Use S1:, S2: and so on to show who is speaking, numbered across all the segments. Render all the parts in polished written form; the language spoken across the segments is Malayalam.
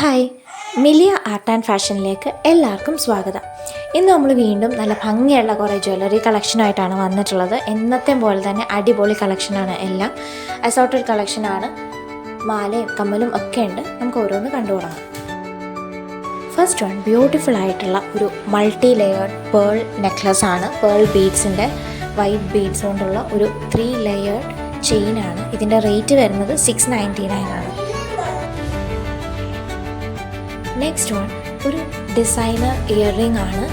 S1: ഹായ്, മിലിയ ആർട്ട് ആൻഡ് ഫാഷനിലേക്ക് എല്ലാവർക്കും സ്വാഗതം. ഇന്ന് നമ്മൾ വീണ്ടും നല്ല ഭംഗിയുള്ള കുറേ ജ്വല്ലറി കളക്ഷനായിട്ടാണ് വന്നിട്ടുള്ളത്. എന്നത്തെ പോലെ തന്നെ അടിപൊളി കളക്ഷനാണ് എല്ലാം. അസോർട്ടഡ് കളക്ഷനാണ്. മാലയും കമ്മലും ഒക്കെ ഉണ്ട്. നമുക്ക് ഓരോന്ന് കണ്ടു തുടങ്ങാം. ഫസ്റ്റ് വൺ ബ്യൂട്ടിഫുൾ ആയിട്ടുള്ള ഒരു മൾട്ടി ലെയേർഡ് പേൾ നെക്ലസ് ആണ്. പേൾ ബീഡ്സിൻ്റെ വൈറ്റ് ബീഡ്സ് കൊണ്ടുള്ള ഒരു 3 ലെയേർഡ് ചെയിനാണ്. ഇതിൻ്റെ റേറ്റ് വരുന്നത് 699 ആണ്. നെക്സ്റ്റ് വൺ ഒരു ഡിസൈനർ ഇയർ റിംഗ് ആണ്.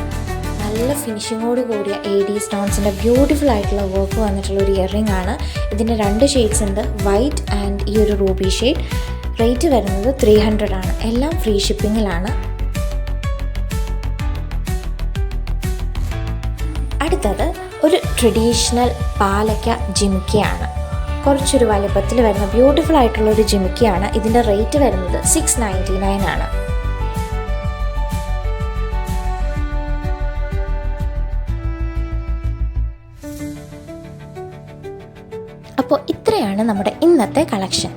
S1: നല്ല ഫിനിഷിങ്ങോട് കൂടിയ AD സ്റ്റോൺസിൻ്റെ ബ്യൂട്ടിഫുൾ ആയിട്ടുള്ള വർക്ക് വന്നിട്ടുള്ള ഒരു ഇയർ റിംഗ് ആണ്. ഇതിൻ്റെ 2 ഷെയ്ഡ്സ് ഉണ്ട്, വൈറ്റ് ആൻഡ് ഈ ഒരു റൂബി ഷെയ്ഡ്. റേറ്റ് വരുന്നത് 300 ആണ്. എല്ലാം ഫ്രീ ഷിപ്പിങ്ങിലാണ്. അടുത്തത് ഒരു ട്രഡീഷണൽ പാലക്ക ജിമിക്കിയാണ്. കുറച്ചൊരു വലുപ്പത്തിൽ വരുന്ന ബ്യൂട്ടിഫുൾ ആയിട്ടുള്ള ഒരു ജിമിക്കിയാണ്. ഇതിൻ്റെ റേറ്റ് വരുന്നത് 699 ആണ്. അപ്പോൾ ഇത്രയാണ് നമ്മുടെ ഇന്നത്തെ കളക്ഷൻ.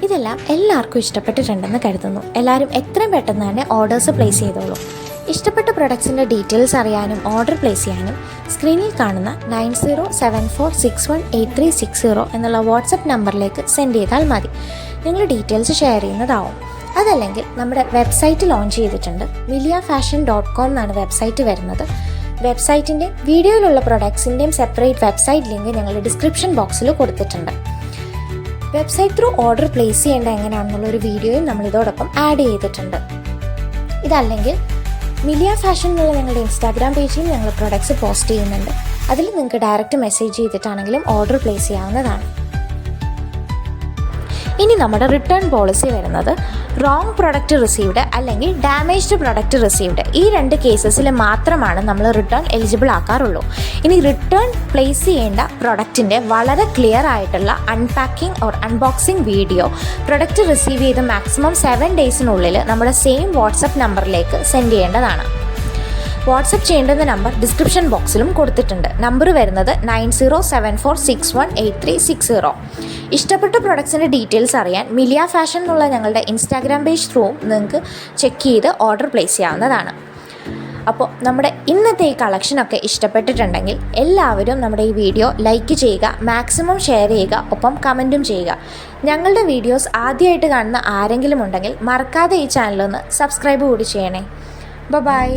S1: ഇതെല്ലാം എല്ലാവർക്കും ഇഷ്ടപ്പെട്ടിട്ടുണ്ടെന്ന് കരുതുന്നു. എല്ലാവരും എത്രയും പെട്ടെന്ന് തന്നെ ഓർഡേഴ്സ് പ്ലേസ് ചെയ്തോളൂ. ഇഷ്ടപ്പെട്ട പ്രൊഡക്ട്സിൻ്റെ ഡീറ്റെയിൽസ് അറിയാനും ഓർഡർ പ്ലേസ് ചെയ്യാനും സ്ക്രീനിൽ കാണുന്ന 9074618360 എന്നുള്ള വാട്സപ്പ് നമ്പറിലേക്ക് സെൻഡ് ചെയ്താൽ മതി. നിങ്ങൾ ഡീറ്റെയിൽസ് ഷെയർ ചെയ്യുന്നതാവും. അതല്ലെങ്കിൽ നമ്മുടെ വെബ്സൈറ്റ് ലോഞ്ച് ചെയ്തിട്ടുണ്ട്. miliafashion.com എന്നാണ് വെബ്സൈറ്റ് വരുന്നത്. വെബ്സൈറ്റിൻ്റെ വീഡിയോയിലുള്ള പ്രൊഡക്ട്സിൻ്റെയും സെപ്പറേറ്റ് വെബ്സൈറ്റ് ലിങ്ക് ഞങ്ങൾ ഡിസ്ക്രിപ്ഷൻ ബോക്സിൽ കൊടുത്തിട്ടുണ്ട്. വെബ്സൈറ്റ് ത്രൂ ഓർഡർ പ്ലേസ് ചെയ്യേണ്ട എങ്ങനെയാണെന്നുള്ള ഒരു വീഡിയോയും നമ്മൾ ഇതോടൊപ്പം ആഡ് ചെയ്തിട്ടുണ്ട്. ഇതല്ലെങ്കിൽ മിലിയ ഫാഷൻ എന്നുള്ള ഞങ്ങളുടെ ഇൻസ്റ്റാഗ്രാം പേജിൽ ഞങ്ങൾ പ്രൊഡക്ട്സ് പോസ്റ്റ് ചെയ്യുന്നുണ്ട്. അതിൽ നിങ്ങൾക്ക് ഡയറക്റ്റ് മെസ്സേജ് ചെയ്തിട്ടാണെങ്കിലും ഓർഡർ പ്ലേസ് ചെയ്യാവുന്നതാണ്. ഇനി നമ്മുടെ റിട്ടേൺ പോളിസി വരുന്നത് റോങ് പ്രൊഡക്റ്റ് റിസീവ്ഡ് അല്ലെങ്കിൽ ഡാമേജ്ഡ് പ്രൊഡക്റ്റ് റിസീവ്ഡ് ഈ 2 കേസസിൽ മാത്രമാണ് നമ്മൾ റിട്ടേൺ എലിജിബിൾ ആക്കാറുള്ളൂ. ഇനി റിട്ടേൺ പ്ലേസ് ചെയ്യേണ്ട പ്രൊഡക്റ്റിൻ്റെ വളരെ ക്ലിയർ ആയിട്ടുള്ള unpacking or unboxing video product receive ചെയ്ത് മാക്സിമം 7 ഡേയ്സിനുള്ളിൽ നമ്മുടെ സെയിം വാട്സപ്പ് നമ്പറിലേക്ക് സെൻഡ് ചെയ്യേണ്ടതാണ്. വാട്സപ്പ് ചെയ്യേണ്ടുന്ന നമ്പർ ഡിസ്ക്രിപ്ഷൻ ബോക്സിലും കൊടുത്തിട്ടുണ്ട്. നമ്പർ വരുന്നത് 9074618360. ഇഷ്ടപ്പെട്ട പ്രൊഡക്ട്സിൻ്റെ ഡീറ്റെയിൽസ് അറിയാൻ മിലിയ ഫാഷൻ എന്നുള്ള ഞങ്ങളുടെ ഇൻസ്റ്റാഗ്രാം പേജ് ത്രൂ നിങ്ങൾക്ക് ചെക്ക് ചെയ്ത് ഓർഡർ പ്ലേസ് ചെയ്യാവുന്നതാണ്. അപ്പോൾ നമ്മുടെ ഇന്നത്തെ ഈ കളക്ഷനൊക്കെ ഇഷ്ടപ്പെട്ടിട്ടുണ്ടെങ്കിൽ എല്ലാവരും നമ്മുടെ ഈ വീഡിയോ ലൈക്ക് ചെയ്യുക, മാക്സിമം ഷെയർ ചെയ്യുക, ഒപ്പം കമൻറ്റും ചെയ്യുക. ഞങ്ങളുടെ വീഡിയോസ് ആദ്യമായിട്ട് കാണുന്ന ആരെങ്കിലും ഉണ്ടെങ്കിൽ മറക്കാതെ ഈ ചാനലൊന്ന് സബ്സ്ക്രൈബ് കൂടി ചെയ്യണേ. ബൈ.